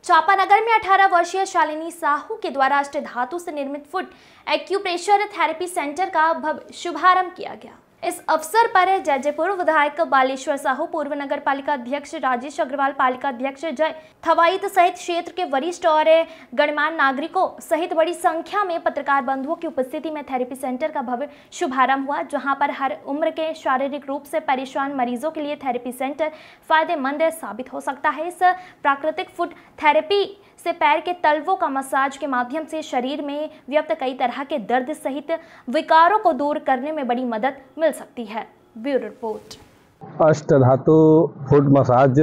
चापानगर में 18 वर्षीय शालिनी साहू के द्वारा अष्ट धातु से निर्मित फुट एक्यूप्रेशर थेरेपी सेंटर का भव्य शुभारंभ किया गया। इस अवसर पर जयपुर विधायक बालेश्वर साहू, पूर्व नगर पालिका अध्यक्ष राजेश अग्रवाल, पालिका अध्यक्ष जय थवाइत सहित क्षेत्र के वरिष्ठ और गणमान्य नागरिकों सहित बड़ी संख्या में पत्रकार बंधुओं की उपस्थिति में थेरेपी सेंटर का भव्य शुभारंभ हुआ, जहां पर हर उम्र के शारीरिक रूप से परेशान मरीजों के लिए थेरेपी सेंटर फायदेमंद साबित हो सकता है। इस प्राकृतिक फुट थेरेपी से पैर के तलवों का मसाज के माध्यम से शरीर में व्यक्त कई तरह के दर्द सहित विकारों को दूर करने में बड़ी मदद मिल सकती है। Bureau report. अष्ट धातु फुट मसाज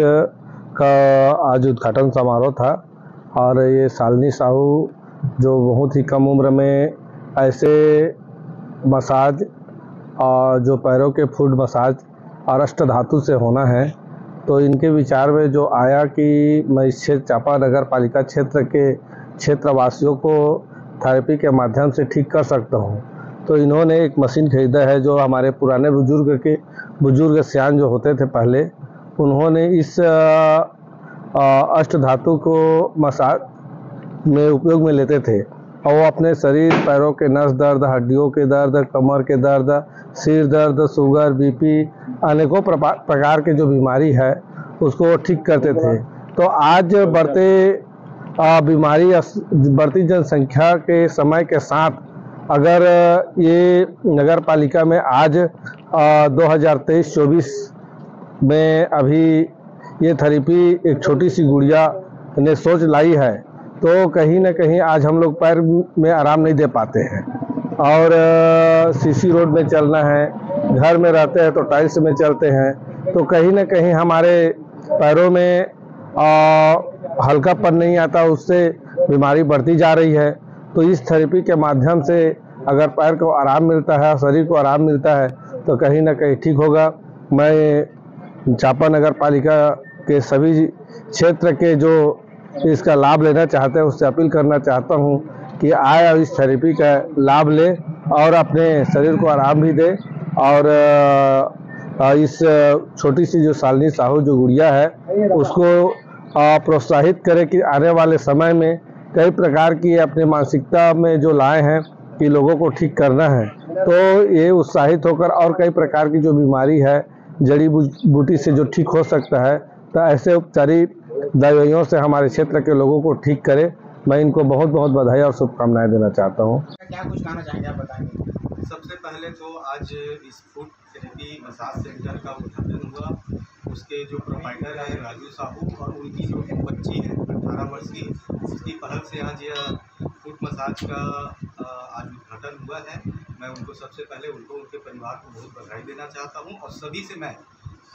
का आज उद्घाटन समारोह था और ये शालिनी साहू जो बहुत ही कम उम्र में ऐसे मसाज और जो पैरों के फुट मसाज और अष्ट धातु से होना है, तो इनके विचार में जो आया कि मैं इस क्षेत्र चापा नगर पालिका क्षेत्र के क्षेत्रवासियों को थेरेपी के माध्यम से ठीक कर सकता हूं। तो इन्होंने एक मशीन खरीदा है जो हमारे पुराने बुजुर्ग सियान जो होते थे पहले, उन्होंने इस अष्ट धातु को मसाज में उपयोग में लेते थे और वो अपने शरीर, पैरों के नस दर्द, हड्डियों के दर्द, कमर के दर्द, सिर दर्द, शुगर, बीपी, अनेकों प्रकार के जो बीमारी है उसको ठीक करते थे। तो आज बढ़ती जनसंख्या के समय के साथ अगर ये नगर पालिका में आज 2023-24 में अभी ये थेरेपी एक छोटी सी गुड़िया ने सोच लाई है, तो कहीं ना कहीं आज हम लोग पैर में आराम नहीं दे पाते हैं और सीसी रोड में चलना है, घर में रहते हैं तो टाइल्स में चलते हैं, तो कहीं ना कहीं हमारे पैरों में हल्कापन नहीं आता, उससे बीमारी बढ़ती जा रही है। तो इस थेरेपी के माध्यम से अगर पैर को आराम मिलता है, शरीर को आराम मिलता है, तो कहीं ना कहीं ठीक होगा। मैं चापा नगर पालिका के सभी क्षेत्र के जो इसका लाभ लेना चाहते हैं उससे अपील करना चाहता हूं कि आए और इस थेरेपी का लाभ ले और अपने शरीर को आराम भी दे और इस छोटी सी जो शालिनी साहू जो गुड़िया है उसको प्रोत्साहित करे कि आने वाले समय में कई प्रकार की अपने मानसिकता में जो लाए हैं कि लोगों को ठीक करना है, तो ये उत्साहित होकर और कई प्रकार की जो बीमारी है जड़ी बूटी से जो ठीक हो सकता है, तो ऐसे उपचारी दवाइयों से हमारे क्षेत्र के लोगों को ठीक करे। मैं इनको बहुत बहुत बधाई और शुभकामनाएं देना चाहता हूं। क्या कुछ कहना चाहेंगे आप बताएंगे? सबसे पहले तो आज इस फुट थेरेपी मसाज सेंटर का उद्घाटन हुआ। उसके जो प्रोपाइटर है राजू साहू और उनकी जो बच्ची है 18 वर्ष की, उसकी पहल से आज यह फुट मसाज का आज उद्घाटन हुआ है। मैं उनको सबसे पहले उनके परिवार को बहुत बधाई देना चाहता हूं और सभी से मैं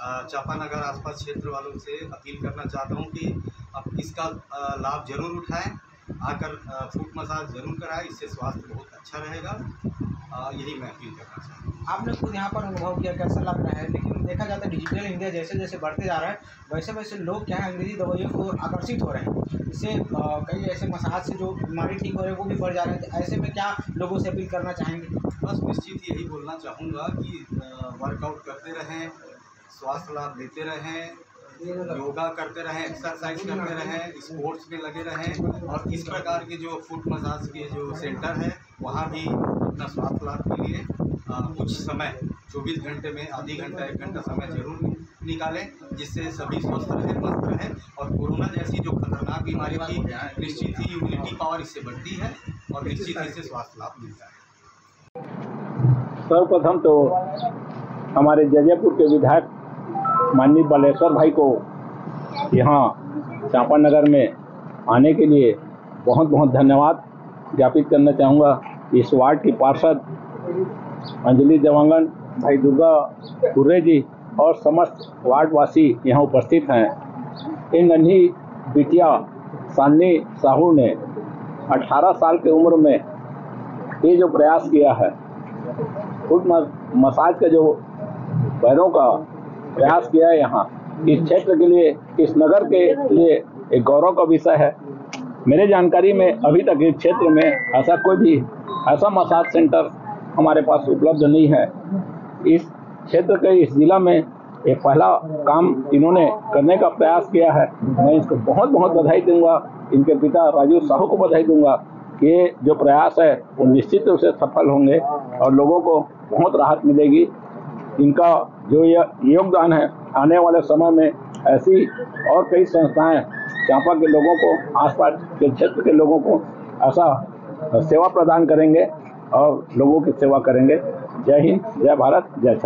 चापानगर आसपास क्षेत्र वालों से अपील करना चाहता हूं कि आप इसका लाभ जरूर उठाएं, आकर फुट मसाज जरूर कराएं, इससे स्वास्थ्य बहुत अच्छा रहेगा। यही मैं अपील करना चाहता हूँ। आपने खुद यहाँ पर अनुभव किया, कैसा लग रहा है? लेकिन देखा जाता है डिजिटल इंडिया जैसे जैसे बढ़ते जा रहा है वैसे वैसे लोग क्या है अंग्रेजी दवाइयों को आकर्षित हो रहे हैं। इससे कई ऐसे मसाज से जो बीमारी ठीक हो रहे हैं वो भी बढ़ जा रहे हैं। तो ऐसे में क्या लोगों से अपील करना चाहेंगे? बस निश्चित यही बोलना चाहूँगा कि वर्कआउट करते रहें, स्वास्थ्य लाभ लेते रहें, योगा करते रहें, एक्सरसाइज करते रहें, स्पोर्ट्स में लगे रहें और इस प्रकार के जो फुट मसाज के जो सेंटर है वहाँ भी अपना स्वास्थ्य लाभ के लिए कुछ समय 24 घंटे में आधी घंटा 1 घंटा समय जरूर निकालें, जिससे सभी स्वस्थ रहें, मस्त रहें और कोरोना जैसी जो खतरनाक बीमारी थी निश्चित ही इम्यूनिटी पावर इससे बढ़ती है और निश्चित इससे स्वास्थ्य लाभ मिलता है। सर्वप्रथम तो हमारे जयपुर के विधायक माननीय बालेश्वर भाई को यहाँ चापा नगर में आने के लिए बहुत बहुत धन्यवाद ज्ञापित करना चाहूँगा। इस वार्ड की पार्षद अंजलि देवांगन, भाई दुर्गा कुर्रे जी और समस्त वार्डवासी यहाँ उपस्थित हैं। इन नन्ही बिटिया शालिनी साहू ने 18 साल की उम्र में ये जो प्रयास किया है, फुट मसाज का जो पैरों का प्रयास किया है, यहाँ इस क्षेत्र के लिए, इस नगर के लिए एक गौरव का विषय है। मेरे जानकारी में अभी तक इस क्षेत्र में ऐसा कोई भी ऐसा मसाज सेंटर हमारे पास उपलब्ध नहीं है। इस क्षेत्र के इस जिला में एक पहला काम इन्होंने करने का प्रयास किया है। मैं इसको बहुत बहुत बधाई दूंगा इनके पिता राजू साहू को बधाई दूंगा कि ये जो प्रयास है वो निश्चित रूप से सफल होंगे और लोगों को बहुत राहत मिलेगी। इनका जो योगदान है, आने वाले समय में ऐसी और कई संस्थाएं चांपा के लोगों को, आसपास के क्षेत्र के लोगों को ऐसा सेवा प्रदान करेंगे और लोगों की सेवा करेंगे। जय हिंद, जय भारत, जय छत्तीसगढ़।